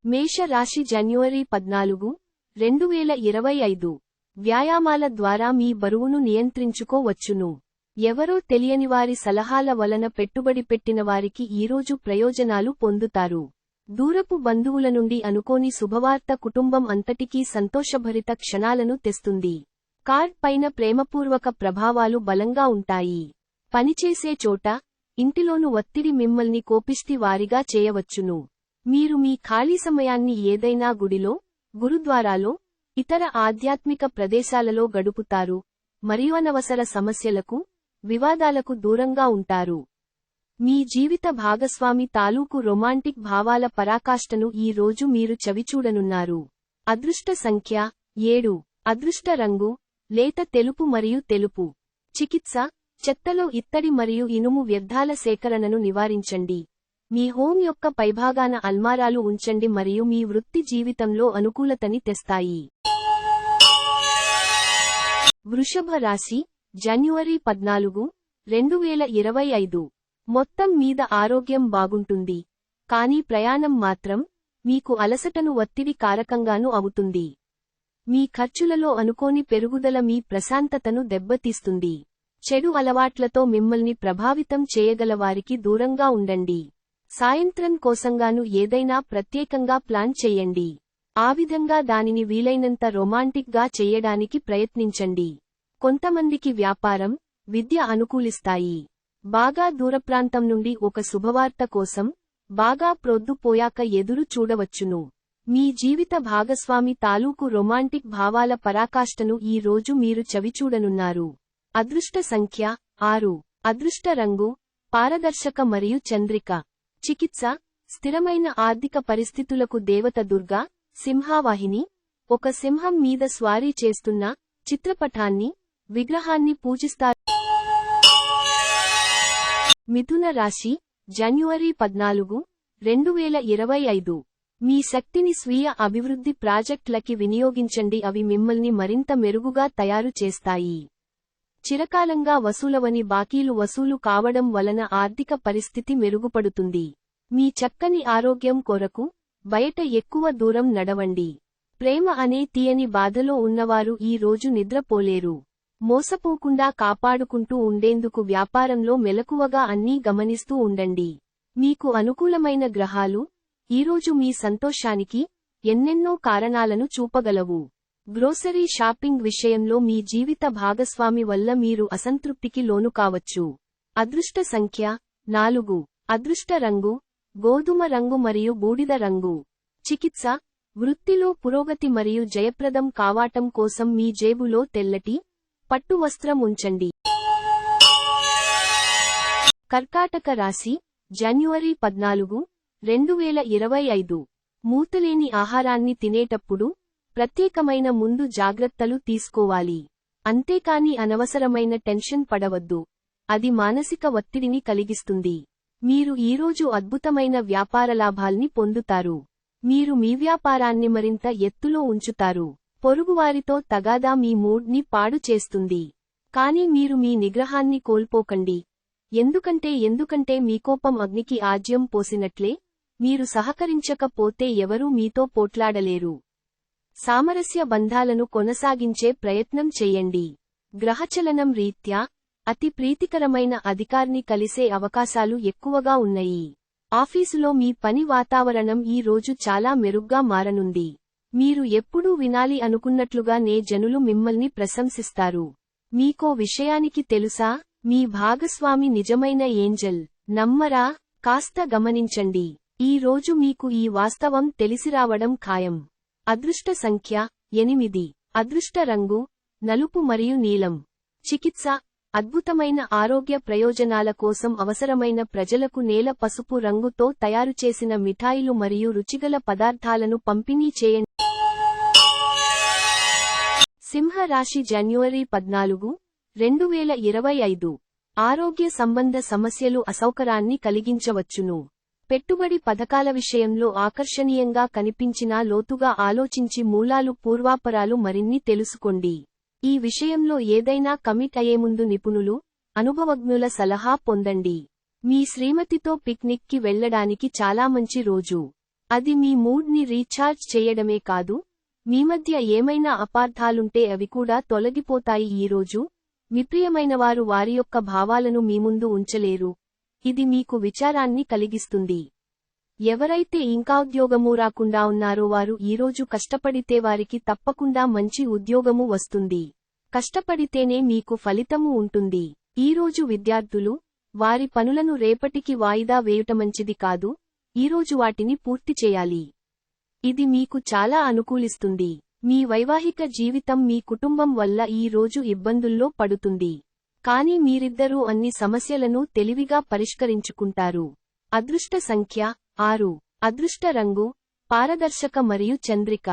మేష రాశి జనవరి 14, 2025. వ్యాయామాల ద్వారా మీ బరువును నియంత్రించుకోవచ్చును. ఎవరో తెలియని వారి సలహాల వలన పెట్టుబడి పెట్టిన వారికి ఈరోజు ప్రయోజనాలు పొందుతారు. దూరపు బంధువుల నుండి అనుకోని శుభవార్త కుటుంబం అంతటికీ సంతోషభరిత క్షణాలను తెస్తుంది. కార్డ్ పైన ప్రేమపూర్వక ప్రభావాలు బలంగా ఉంటాయి. పనిచేసే చోట, ఇంటిలోను ఒత్తిడి మిమ్మల్ని కోపిష్టి వారిగా చేయవచ్చును. మీరు మీ ఖాళీ సమయాన్ని ఏదైనా గుడిలో, గురుద్వారాలో, ఇతర ఆధ్యాత్మిక ప్రదేశాలలో గడుపుతారు మరియు అనవసర సమస్యలకు, వివాదాలకు దూరంగా ఉంటారు. మీ జీవిత భాగస్వామి తాలూకు రొమాంటిక్ భావాల పరాకాష్ఠను ఈ రోజు మీరు చవిచూడనున్నారు. అదృష్ట సంఖ్య 7. అదృష్ట రంగు లేత తెలుపు మరియు తెలుపు. చికిత్స: చెత్తలో ఇత్తడి మరియు ఇనుము వ్యర్థాల సేకరణను నివారించండి. మీ హోమ్ యొక్క పైభాగాన అల్మారాలు ఉంచండి మరియు మీ వృత్తి జీవితంలో అనుకూలతని తెస్తాయి. వృషభ రాశి జనవరి 14, 2025. మొత్తం మీద ఆరోగ్యం బాగుంటుంది, కానీ ప్రయాణం మాత్రం మీకు అలసటను ఒత్తిడి కారకంగాను అవుతుంది. మీ ఖర్చులలో అనుకోని పెరుగుదల మీ ప్రశాంతతను దెబ్బతీస్తుంది. చెడు అలవాట్లతో మిమ్మల్ని ప్రభావితం చేయగలవారికి దూరంగా ఉండండి. సాయంత్రం కోసంగాను ఏదైనా ప్రత్యేకంగా ప్లాన్ చెయ్యండి. ఆ విధంగా దానిని వీలైనంత రొమాంటిక్ గా చెయ్యడానికి ప్రయత్నించండి. కొంతమందికి వ్యాపారం, విద్య అనుకూలిస్తాయి. బాగా దూరప్రాంతం నుండి ఒక శుభవార్త కోసం బాగా ప్రొద్దుపోయాక ఎదురు చూడవచ్చును. మీ జీవిత భాగస్వామి తాలూకు రొమాంటిక్ భావాల పరాకాష్ఠను ఈ రోజు మీరు చవిచూడనున్నారు. అదృష్ట సంఖ్య 6. అదృష్ట రంగు పారదర్శక మరియు చంద్రిక. చికిత్స: స్థిరమైన ఆర్థిక పరిస్థితులకు దేవత దుర్గా, సింహావాహిని, ఒక సింహం మీద స్వారీ చేస్తున్న చిత్రపటాన్ని, విగ్రహాన్ని పూజిస్తారు. మిథున రాశి జనవరి 14, 2025. మీ శక్తిని స్వీయ అభివృద్ధి ప్రాజెక్టులకి వినియోగించండి. అవి మిమ్మల్ని మరింత మెరుగుగా తయారు చేస్తాయి. చిరకాలంగా వసూలవని బాకీలు వసూలు కావడం వలన ఆర్థిక పరిస్థితి మెరుగుపడుతుంది. మీ చక్కని ఆరోగ్యం కొరకు బయట ఎక్కువ దూరం నడవండి. ప్రేమ అనే తీయని బాధలో ఉన్నవారు ఈ రోజు నిద్రపోలేరు. మోసపోకుండా కాపాడుకుంటూ ఉండేందుకు వ్యాపారంలో మెలకువగా అన్నీ గమనిస్తూ ఉండండి. మీకు అనుకూలమైన గ్రహాలు ఈరోజు మీ సంతోషానికి ఎన్నెన్నో కారణాలను చూపగలవు. గ్రోసరీ షాపింగ్ విషయంలో మీ జీవిత భాగస్వామి వల్ల మీరు అసంతృప్తికి లోనుకావచ్చు. అదృష్ట సంఖ్య 4. అదృష్ట రంగు గోధుమ రంగు మరియు బూడిద రంగు. చికిత్స: వృత్తిలో పురోగతి మరియు జయప్రదం కావాటం కోసం మీ జేబులో తెల్లటి, పట్టు వస్త్రం ఉంచండి. కర్కాటక రాశి జనవరి 14, 2025. మూతలేని ఆహారాన్ని తినేటప్పుడు ప్రత్యేకమైన ముందు జాగ్రత్తలు తీసుకోవాలి. అంతేకాని అనవసరమైన టెన్షన్ పడవద్దు. అది మానసిక ఒత్తిడిని కలిగిస్తుంది. మీరు ఈరోజు అద్భుతమైన వ్యాపార లాభాల్ని పొందుతారు. మీరు మీ వ్యాపారాన్ని మరింత ఎత్తులో ఉంచుతారు. పొరుగువారితో తగాదా మీ మూడ్ని పాడు చేస్తుంది. కానీ మీరు మీ నిగ్రహాన్ని కోల్పోకండి. ఎందుకంటే మీ కోపం అగ్నికి ఆజ్యం పోసినట్లే. మీరు సహకరించకపోతే ఎవరూ మీతో పోట్లాడలేరు. సామరస్య బంధాలను కొనసాగించే ప్రయత్నం చెయ్యండి. గ్రహచలనం రీత్యా అతి ప్రీతికరమైన అధికారిని కలిసే అవకాశాలు ఎక్కువగా ఉన్నాయి. ఆఫీసులో మీ పని వాతావరణం ఈ రోజు చాలా మెరుగ్గా మారనుంది. మీరు ఎప్పుడూ వినాలి అనుకున్నట్లుగానే జనులు మిమ్మల్ని ప్రశంసిస్తారు. మీకో విషయానికి తెలుసా? మీ భాగస్వామి నిజమైన ఏంజెల్. నమ్మరా? కాస్త గమనించండి. ఈ రోజు మీకు ఈ వాస్తవం తెలిసిరావడం ఖాయం. అదృష్ట సంఖ్య 8. అదృష్ట రంగు నలుపు మరియు నీలం. చికిత్స: అద్భుతమైన ఆరోగ్య ప్రయోజనాల కోసం అవసరమైన ప్రజలకు నేల పసుపు రంగుతో తయారుచేసిన మిఠాయిలు మరియు రుచిగల పదార్థాలను పంపిణీ చేయండి. సింహ రాశి జనవరి 14, 2025. ఆరోగ్య సంబంధ సమస్యలు అసౌకర్యాన్ని కలిగించవచ్చును. పెట్టుబడి పథకాల విషయంలో ఆకర్షణీయంగా కనిపించినా లోతుగా ఆలోచించి మూలాలు పూర్వాపరాలు మరిన్ని తెలుసుకోండి. ఈ విషయంలో ఏదైనా కమిట్ అయ్యే ముందు నిపుణులు, అనుభవజ్ఞుల సలహా పొందండి. మీ శ్రీమతితో పిక్నిక్ కి వెళ్లడానికి చాలా మంచి రోజు. అది మీ మూడ్ని రీఛార్జ్ చేయడమే కాదు, మీ మధ్య ఏమైనా అపార్థాలుంటే అవి కూడా తొలగిపోతాయి. ఈరోజు మీ ప్రియమైనవారు వారి యొక్క భావాలను మీ ముందు ఉంచలేరు. ఇది మీకు విచారాన్ని కలిగిస్తుంది. ఎవరైతే ఇంకా ఉద్యోగము రాకుండా ఉన్నారో వారు ఈరోజు కష్టపడితే వారికి తప్పకుండా మంచి ఉద్యోగము వస్తుంది. కష్టపడితేనే మీకు ఫలితము ఉంటుంది. ఈరోజు విద్యార్థులు వారి పనులను రేపటికి వాయిదా వేయుటమంచిది కాదు, ఈరోజు వాటిని పూర్తి చేయాలి. ఇది మీకు చాలా అనుకూలిస్తుంది. మీ వైవాహిక జీవితం మీ కుటుంబం వల్ల ఈ రోజు ఇబ్బందుల్లో పడుతుంది. కానీ మీరిద్దరూ అన్ని సమస్యలను తెలివిగా పరిష్కరించుకుంటారు. అదృష్ట సంఖ్య 6. అదృష్ట రంగు పారదర్శక మరియు చంద్రిక.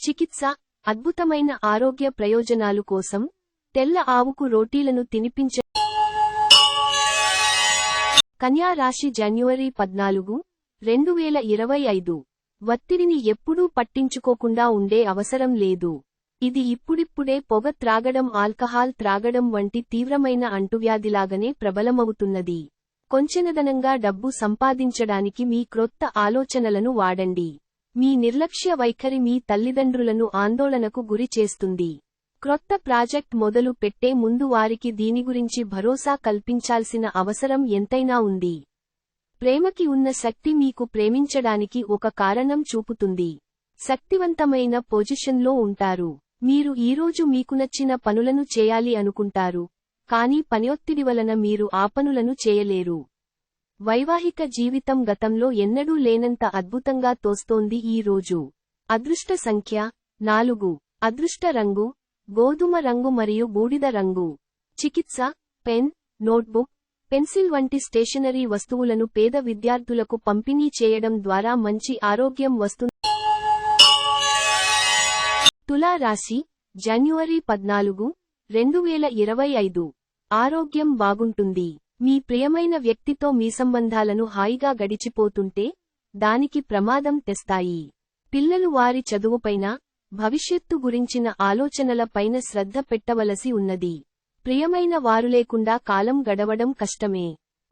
చికిత్స అద్భుతమైన ఆరోగ్య ప్రయోజనాలు కోసం తెల్ల ఆవుకు రోటీలను తినిపించ. కన్యా రాశి జనవరి 14, 2025. ఒత్తిడిని ఎప్పుడూ పట్టించుకోకుండా ఉండే అవసరం లేదు. ఇది ఇప్పుడిప్పుడే పొగ త్రాగడం, ఆల్కహాల్ త్రాగడం వంటి తీవ్రమైన అంటువ్యాధిలాగానే ప్రబలమవుతున్నది. కొంచెనదనంగా డబ్బు సంపాదించడానికి మీ క్రొత్త ఆలోచనలను వాడండి. మీ నిర్లక్ష్య వైఖరి మీ తల్లిదండ్రులను ఆందోళనకు గురి చేస్తుంది. క్రొత్త ప్రాజెక్ట్ మొదలు పెట్టే ముందు వారికి దీని గురించి భరోసా కల్పించాల్సిన అవసరం ఎంతైనా ఉంది. ప్రేమకి ఉన్న శక్తి మీకు ప్రేమించడానికి ఒక కారణం చూపుతుంది. శక్తివంతమైన పొజిషన్లో ఉంటారు. మీరు ఈరోజు మీకు నచ్చిన పనులను చేయాలి అనుకుంటారు, కానీ పనిఒత్తిడి వలన మీరు ఆ పనులను చేయలేరు. వైవాహిక జీవితం గతంలో ఎన్నడూ లేనంత అద్భుతంగా తోస్తోంది ఈ రోజు. అదృష్ట సంఖ్య 4. అదృష్ట రంగు గోధుమ రంగు మరియు బూడిద రంగు. చికిత్స పెన్, నోట్బుక్, పెన్సిల్ వంటి స్టేషనరీ వస్తువులను పేద విద్యార్థులకు పంపిణీ చేయడం ద్వారా మంచి ఆరోగ్యం వస్తుంది. తులా రాశి జనవరి 14, 2025. ఆరోగ్యం బాగుంటుంది. మీ ప్రియమైన వ్యక్తితో మీ సంబంధాలను హాయిగా గడిచిపోతుంటే దానికి ప్రమాదం తెస్తాయి. పిల్లలు వారి చదువుపైన, భవిష్యత్తు గురించిన ఆలోచనలపైన శ్రద్ధ పెట్టవలసి ఉన్నది. ప్రియమైన వారు లేకుండా కాలం గడవడం కష్టమే.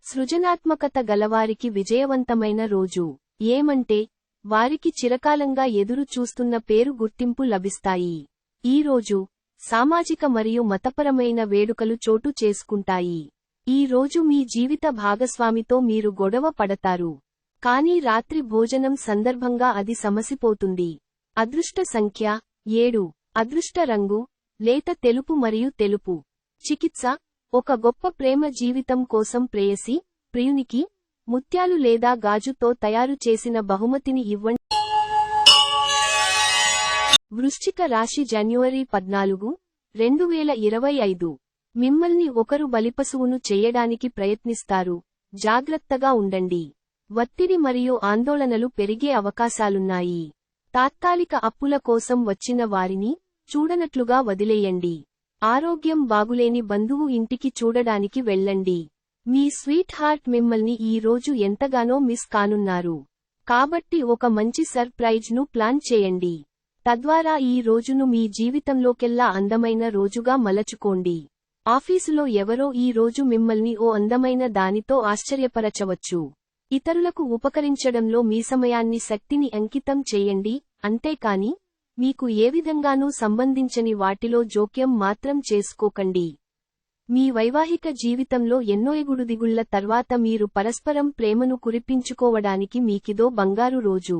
సృజనాత్మకత గలవారికి విజయవంతమైన రోజు. ఏమంటే వారికి చిరకాలంగా ఎదురు చూస్తున్న పేరు గుర్తింపు లభిస్తాయి. ఈ రోజు సామాజిక మరియు మతపరమైన వేడుకలు చోటు చేసుకుంటాయి. ఈ రోజు మీ జీవిత భాగస్వామితో మీరు గొడవ పడతారు, కానీ రాత్రి భోజనం సందర్భంగా అది సమసిపోతుంది. అదృష్ట సంఖ్య 7. అదృష్ట రంగు లేత తెలుపు మరియు తెలుపు. చికిత్స ఒక గొప్ప ప్రేమ జీవితం కోసం ప్రేయసి, ప్రియునికి ముత్యాలు లేదా గాజుతో తయారు చేసిన బహుమతిని ఇవ్వండి. వృశ్చిక రాశి జనవరి 14, 2025. మిమ్మల్ని ఒకరు బలిపశువును చెయ్యడానికి ప్రయత్నిస్తారు. జాగ్రత్తగా ఉండండి. ఒత్తిడి మరియు ఆందోళనలు పెరిగే అవకాశాలున్నాయి. తాత్కాలిక అప్పుల కోసం వచ్చిన వారిని చూడనట్లుగా వదిలేయండి. ఆరోగ్యం బాగులేని బంధువు ఇంటికి చూడడానికి వెళ్ళండి. మీ స్వీట్ హార్ట్ మిమ్మల్ని ఈ రోజు ఎంతగానో మిస్ కానున్నారు. కాబట్టి ఒక మంచి సర్ప్రైజ్ ను ప్లాన్ చేయండి. తద్వారా ఈ రోజును మీ జీవితంలోకెల్లా అందమైన రోజుగా మలచుకోండి. ఆఫీసులో ఎవరో ఈ రోజు మిమ్మల్ని ఓ అందమైన దానితో ఆశ్చర్యపరచవచ్చు. ఇతరులకు ఉపకరించడంలో మీ సమయాన్ని, శక్తిని అంకితం చేయండి, అంతేకాని మీకు ఏ విధంగానూ సంబంధించని వాటిలో జోక్యం మాత్రం చేసుకోకండి. మీ వైవాహిక జీవితంలో ఎన్నో ఎగుడుదిగుళ్ల తర్వాత మీరు పరస్పరం ప్రేమను కురిపించుకోవడానికి మీకిదో బంగారు రోజు.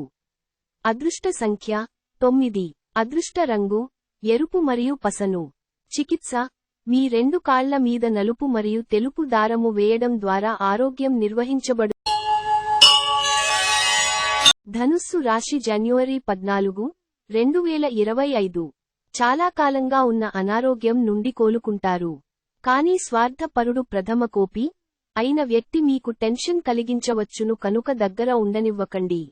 అదృష్ట సంఖ్య 9. అదృష్ట రంగు ఎరుపు మరియు పసను. చికిత్స మీ 2 కాళ్ల మీద నలుపు మరియు తెలుపు దారము వేయడం ద్వారా ఆరోగ్యం నిర్వహించబడు. ధనుస్సు రాశి జనవరి 14, 2025. చాలా కాలంగా ఉన్న అనారోగ్యం నుండి కోలుకుంటారు. కానీ స్వార్థపరుడు ప్రథమ కోపి అయిన వ్యక్తి మీకు టెన్షన్ కలిగించవచ్చును, కనుక దగ్గర ఉండనివ్వకండి.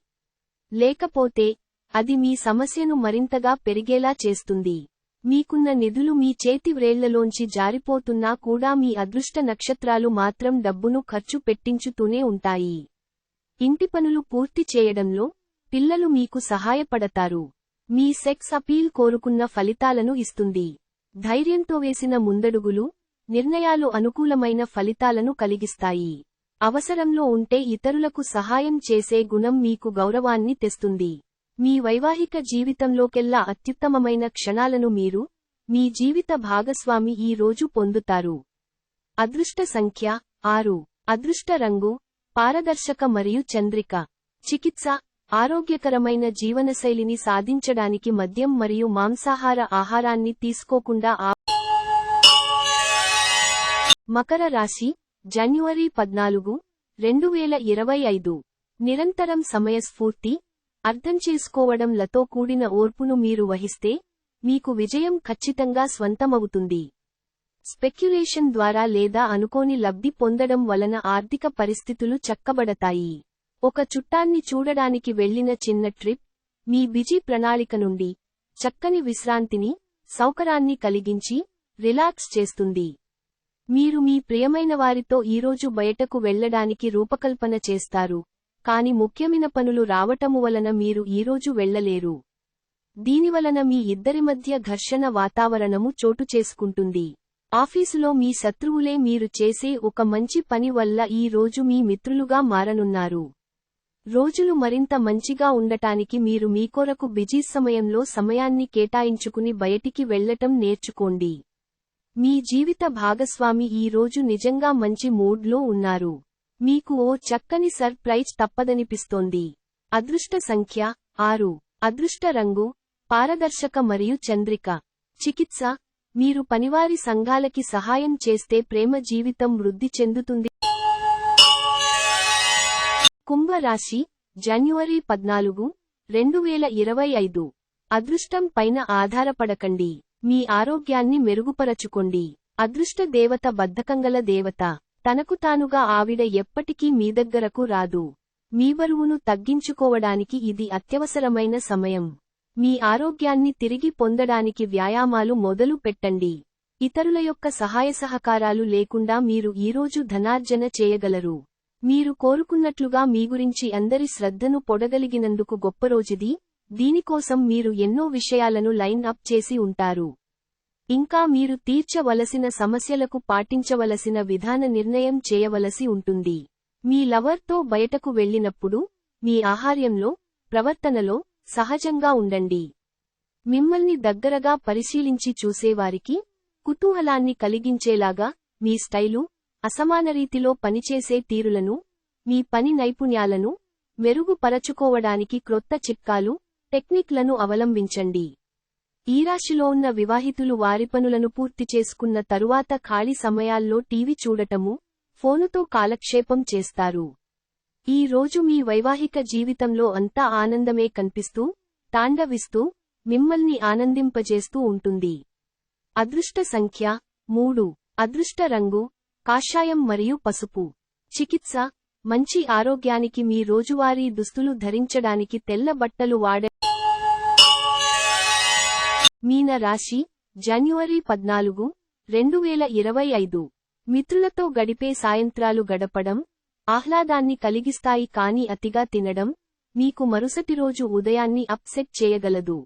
లేకపోతే అది మీ సమస్యను మరింతగా పెరిగేలా చేస్తుంది. మీకున్న నిధులు మీ చేతి వ్రేళ్లలోంచి జారిపోతున్నా కూడా మీ అదృష్ట నక్షత్రాలు మాత్రం డబ్బును ఖర్చు పెట్టించుతూనే ఉంటాయి. ఇంటి పనులు పూర్తి చేయడంలో పిల్లలు మీకు సహాయపడతారు. మీ సెక్స్ అపీల్ కోరుకున్న ఫలితాలను ఇస్తుంది. ధైర్యంతో వేసిన ముందడుగులు, నిర్ణయాలు అనుకూలమైన ఫలితాలను కలిగిస్తాయి. అవసరంలో ఉంటే ఇతరులకు సహాయం చేసే గుణం మీకు గౌరవాన్ని తెస్తుంది. మీ వైవాహిక జీవితంలోకెల్లా అత్యుత్తమమైన క్షణాలను మీరు, మీ జీవిత భాగస్వామి ఈ రోజు పొందుతారు. అదృష్ట సంఖ్య 6. అదృష్ట రంగు పారదర్శక మరియు చంద్రిక. చికిత్స ఆరోగ్యకరమైన జీవనశైలిని సాధించడానికి మద్యం మరియు మాంసాహార ఆహారాన్ని తీసుకోకుండా మకర రాశి జనవరి 14, 2025. నిరంతరం సమయస్ఫూర్తి, అర్థం చేసుకోవడంలతో కూడిన ఓర్పును మీరు వహిస్తే, మీకు విజయం ఖచ్చితంగా స్వంతమవుతుంది. స్పెక్యులేషన్ ద్వారా లేదా అనుకోని లబ్ధి పొందడం వలన ఆర్థిక పరిస్థితులు చక్కబడతాయి. ఒక చుట్టాన్ని చూడడానికి వెళ్లిన చిన్న ట్రిప్, మీ బిజీ ప్రణాళిక నుండి చక్కని విశ్రాంతిని, సౌకర్యాన్ని కలిగించి, రిలాక్స్ చేస్తుంది. మీరు మీ ప్రియమైన వారితో ఈరోజు బయటకు వెళ్లడానికి రూపకల్పన చేస్తారు, కాని ముఖ్యమైన పనులు రావటము వలన మీరు ఈరోజు వెళ్లలేరు. దీనివలన మీ ఇద్దరి మధ్య ఘర్షణ వాతావరణము చోటు చేసుకుంటుంది. ఆఫీసులో మీ శత్రువులే మీరు చేసే ఒక మంచి పని వల్ల ఈ రోజు మీ మిత్రులుగా మారనున్నారు. రోజులు మరింత మంచిగా ఉండటానికి మీరు మీ కొరకు బిజీ సమయంలో సమయాన్ని కేటాయించుకుని బయటికి వెళ్లటం నేర్చుకోండి. మీ జీవిత భాగస్వామి ఈ రోజు నిజంగా మంచి మూడ్లో ఉన్నారు. మీకు ఓ చక్కని సర్ప్రైజ్ తప్పదనిపిస్తోంది. అదృష్ట సంఖ్య 6. అదృష్ట రంగు పారదర్శక మరియు చంద్రిక. చికిత్స మీరు పనివారి సంఘాలకి సహాయం చేస్తే ప్రేమ జీవితం వృద్ధి చెందుతుంది. కుంభ రాశి జనవరి 14, 2025. అదృష్టం పైన ఆధారపడకండి, మీ ఆరోగ్యాన్ని మెరుగుపరచుకోండి. అదృష్ట దేవత బద్ధకంగల దేవత. తనకు తానుగా ఆవిడ ఎప్పటికీ మీ దగ్గరకు రాదు. మీ బరువును తగ్గించుకోవడానికి ఇది అత్యవసరమైన సమయం. మీ ఆరోగ్యాన్ని తిరిగి పొందడానికి వ్యాయామాలు మొదలు పెట్టండి. ఇతరుల యొక్క సహాయ సహకారాలు లేకుండా మీరు ఈరోజు ధనార్జన చేయగలరు. మీరు కోరుకున్నట్లుగా మీ గురించి అందరి శ్రద్ధను పొడగలిగినందుకు గొప్ప రోజుది. దీనికోసం మీరు ఎన్నో విషయాలను లైన్ అప్ చేసి ఉంటారు. ఇంకా మీరు తీర్చవలసిన సమస్యలకు పాటించవలసిన విధాన నిర్ణయం చేయవలసి ఉంటుంది. మీ లవర్తో బయటకు వెళ్లినప్పుడు మీ ఆహార్యంలో, ప్రవర్తనలో సహజంగా ఉండండి. మిమ్మల్ని దగ్గరగా పరిశీలించి చూసేవారికి కుతూహలాన్ని కలిగించేలాగా మీ స్టైలు, అసమానరీతిలో పనిచేసే తీరులను, మీ పని నైపుణ్యాలను మెరుగుపరచుకోవడానికి క్రొత్త చిట్కాలు, టెక్నిక్లను అవలంబించండి. ఈ రాశిలో ఉన్న వివాహితులు వారి పనులను పూర్తి చేసుకున్న తరువాత ఖాళీ సమయాల్లో టీవీ చూడటము, ఫోనుతో కాలక్షేపం చేస్తారు. ఈ రోజు మీ వైవాహిక జీవితంలో అంతా ఆనందమే కనిపిస్తూ, తాండవిస్తూ, మిమ్మల్ని ఆనందింపజేస్తూ ఉంటుంది. అదృష్ట సంఖ్య 3. అదృష్ట రంగు కాషాయం మరియు పసుపు. చికిత్స మంచి ఆరోగ్యానికి మీ రోజువారీ దుస్తులు ధరించడానికి తెల్ల బట్టలు మీన రాశి జనవరి 14, 2025. మిత్రులతో గడిపే సాయంత్రాలు గడపడం ఆహ్లాదాన్ని కలిగిస్తాయి, కానీ అతిగా తినడం మీకు మరుసటి రోజు ఉదయాన్ని అప్సెట్ చేయగలదు.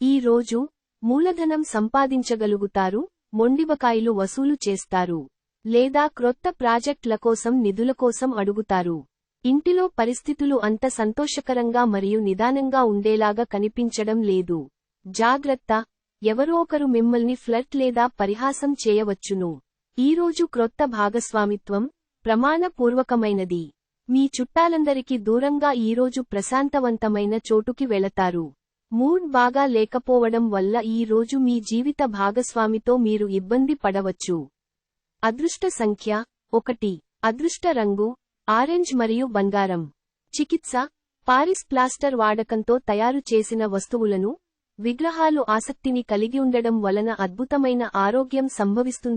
ఈ రోజు మూలధనం సంపాదించగలుగుతారు, మొండిబకాయిలు వసూలు చేస్తారు, లేదా క్రొత్త ప్రాజెక్టుల కోసం నిధుల కోసం అడుగుతారు. ఇంటిలో పరిస్థితులు అంత సంతోషకరంగా మరియు నిదానంగా ఉండేలాగా కనిపించడం లేదు. జాగ్రత్త, ఎవరో ఒకరు మిమ్మల్ని ఫ్లర్ట్ లేదా పరిహాసం చేయవచ్చును. ఈరోజు క్రొత్త భాగస్వామిత్వం ప్రమాణపూర్వకమైనది. మీ చుట్టాలందరికీ దూరంగా ఈరోజు ప్రశాంతవంతమైన చోటుకి వెళతారు. మూడ్ బాగా లేకపోవడం వల్ల ఈ రోజు మీ జీవిత భాగస్వామితో మీరు ఇబ్బంది పడవచ్చు. అదృష్ట సంఖ్య 1. అదృష్ట రంగు ఆరెంజ్ మరియు బంగారం. చికిత్స పారిస్ ప్లాస్టర్ వాడకంతో తయారు చేసిన వస్తువులను, విగ్రహాలు ఆసక్తిని కలిగి ఉండడం వలన అద్భుతమైన ఆరోగ్యం సంభవిస్తుంది.